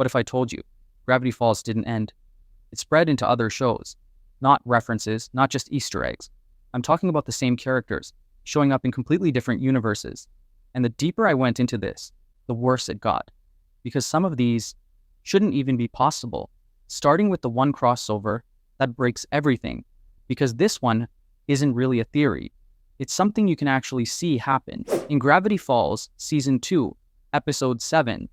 What if I told you Gravity Falls didn't end? It spread into other shows. Not references, not just Easter eggs. I'm talking about the same characters, showing up in completely different universes. And the deeper I went into this, the worse it got. Because some of these shouldn't even be possible. Starting with the one crossover that breaks everything. Because this one isn't really a theory. It's something you can actually see happen. In Gravity Falls, Season 2, Episode 7,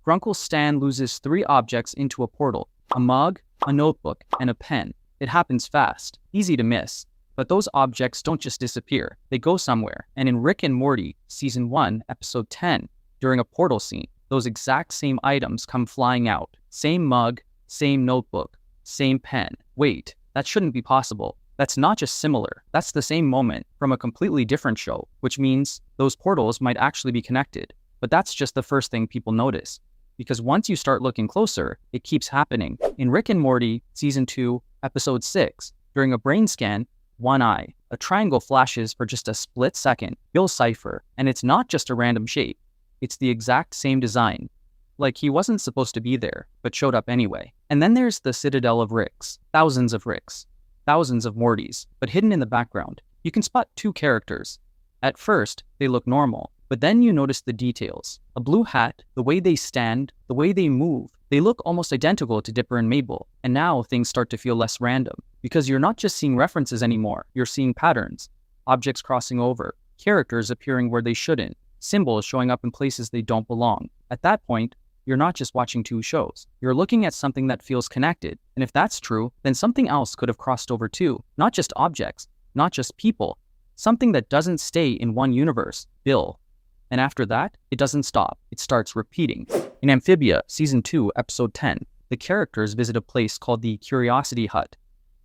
Grunkle Stan loses 3 objects into a portal. A mug, a notebook, and a pen. It happens fast, easy to miss. But those objects don't just disappear, they go somewhere. And in Rick and Morty, Season 1, Episode 10, during a portal scene, those exact same items come flying out. Same mug, same notebook, same pen. Wait, that shouldn't be possible. That's not just similar, that's the same moment from a completely different show, which means those portals might actually be connected. But that's just the first thing people notice. Because once you start looking closer, it keeps happening. In Rick and Morty, Season 2, Episode 6, during a brain scan, one eye, a triangle flashes for just a split second. Bill Cipher, and it's not just a random shape. It's the exact same design. Like he wasn't supposed to be there, but showed up anyway. And then there's the Citadel of Ricks. Thousands of Ricks. Thousands of Mortys. But hidden in the background, you can spot 2 characters. At first, they look normal. But then you notice the details. A blue hat, the way they stand, the way they move. They look almost identical to Dipper and Mabel. And now things start to feel less random. Because you're not just seeing references anymore. You're seeing patterns. Objects crossing over. Characters appearing where they shouldn't. Symbols showing up in places they don't belong. At that point, you're not just watching 2 shows. You're looking at something that feels connected. And if that's true, then something else could have crossed over too. Not just objects. Not just people. Something that doesn't stay in one universe. Bill. And after that, it doesn't stop. It starts repeating. In Amphibia, Season 2, Episode 10, the characters visit a place called the Curiosity Hut.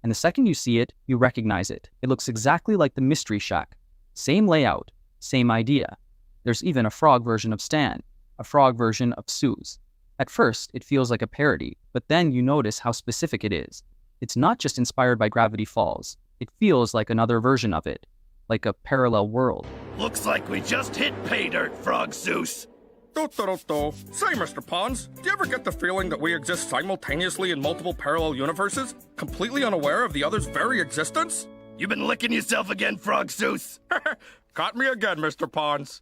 And the second you see it, you recognize it. It looks exactly like the Mystery Shack. Same layout, same idea. There's even a frog version of Stan, a frog version of Suze. At first, it feels like a parody, but then you notice how specific it is. It's not just inspired by Gravity Falls. It feels like another version of it. Like a parallel world. Looks like we just hit pay dirt, Frog Zeus. Say, Mr. Pons, do you ever get the feeling that we exist simultaneously in multiple parallel universes, completely unaware of the other's very existence? You been licking yourself again, Frog Zeus? Caught me again, Mr. Pons.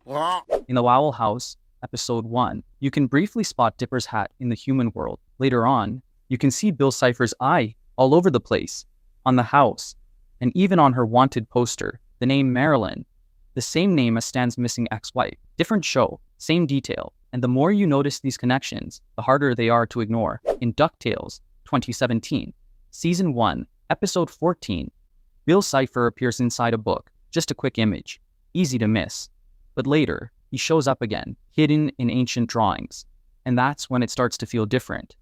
In the Owl House, Episode 1, you can briefly spot Dipper's hat in the human world. Later on, you can see Bill Cipher's eye all over the place, on the house, and even on her wanted poster. The name Marilyn, the same name as Stan's missing ex-wife. Different show, same detail. And the more you notice these connections, the harder they are to ignore. In DuckTales, 2017, Season 1, Episode 14, Bill Cipher appears inside a book. Just a quick image. Easy to miss. But later, he shows up again, hidden in ancient drawings. And that's when it starts to feel different.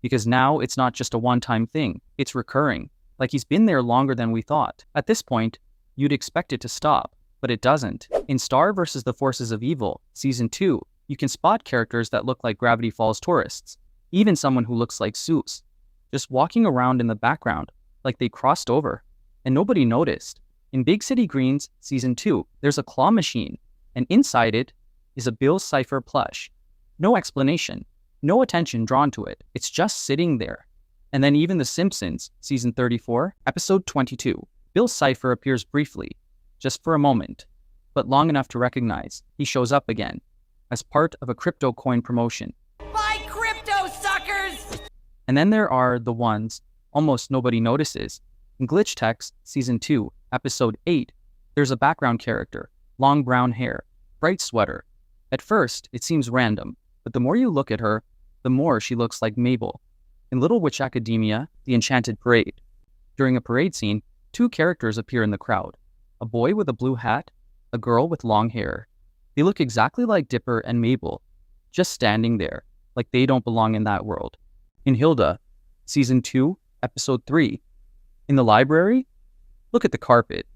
Because now it's not just a one-time thing. It's recurring. Like he's been there longer than we thought. At this point, you'd expect it to stop, but it doesn't. In Star vs. the Forces of Evil, Season 2, you can spot characters that look like Gravity Falls tourists, even someone who looks like Zeus, just walking around in the background, like they crossed over, and nobody noticed. In Big City Greens, Season 2, there's a claw machine, and inside it is a Bill Cipher plush. No explanation, no attention drawn to it, it's just sitting there. And then even The Simpsons, Season 34, Episode 22, Bill Cipher appears briefly, just for a moment, but long enough to recognize. He shows up again, as part of a crypto coin promotion. Buy crypto, suckers! And then there are the ones almost nobody notices. In Glitch Text, Season 2, Episode 8, there's a background character, long brown hair, bright sweater. At first, it seems random, but the more you look at her, the more she looks like Mabel. In Little Witch Academia, The Enchanted Parade, during a parade scene, 2 characters appear in the crowd. A boy with a blue hat, a girl with long hair. They look exactly like Dipper and Mabel, just standing there, like they don't belong in that world. In Hilda, Season 2, Episode 3, in the library, look at the carpet.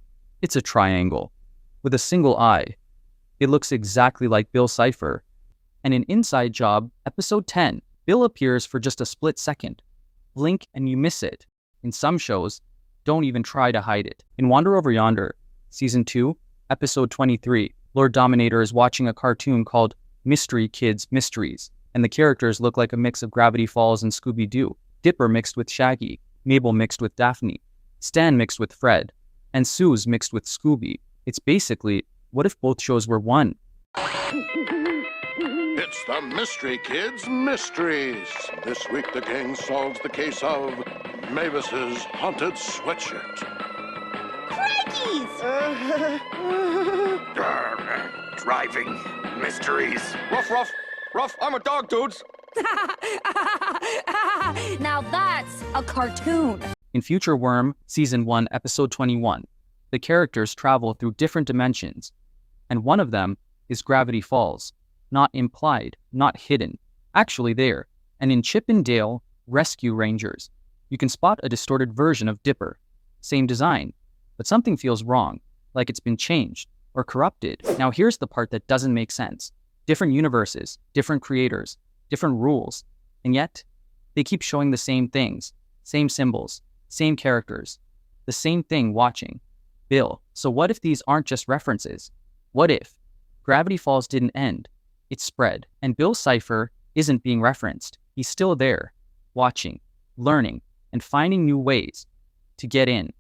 It's a triangle, with a single eye. It looks exactly like Bill Cipher. And in Inside Job, Episode 10, Bill appears for just a split second. Blink and you miss it. In some shows, don't even try to hide it. In Wander Over Yonder, Season 2, Episode 23, Lord Dominator is watching a cartoon called Mystery Kids Mysteries. And the characters look like a mix of Gravity Falls and Scooby-Doo, Dipper mixed with Shaggy, Mabel mixed with Daphne, Stan mixed with Fred, and Suze mixed with Scooby. It's basically, what if both shows were one? It's the Mystery Kids Mysteries. This week the gang solves the case of Mavis's haunted sweatshirt. Crikey's! Driving mysteries. Ruff, I'm a dog, dudes. Now that's a cartoon. In Future Worm, Season 1, Episode 21, the characters travel through different dimensions, and one of them is Gravity Falls. Not implied, not hidden, actually there. And in Chip and Dale Rescue Rangers, you can spot a distorted version of Dipper. Same design, but something feels wrong, like it's been changed or corrupted. Now here's the part that doesn't make sense. Different universes, different creators, different rules, and yet they keep showing the same things, same symbols, same characters, the same thing watching. Bill, so what if these aren't just references? What if Gravity Falls didn't end? It spread, and Bill Cipher isn't being referenced. He's still there, watching, learning, and finding new ways to get in.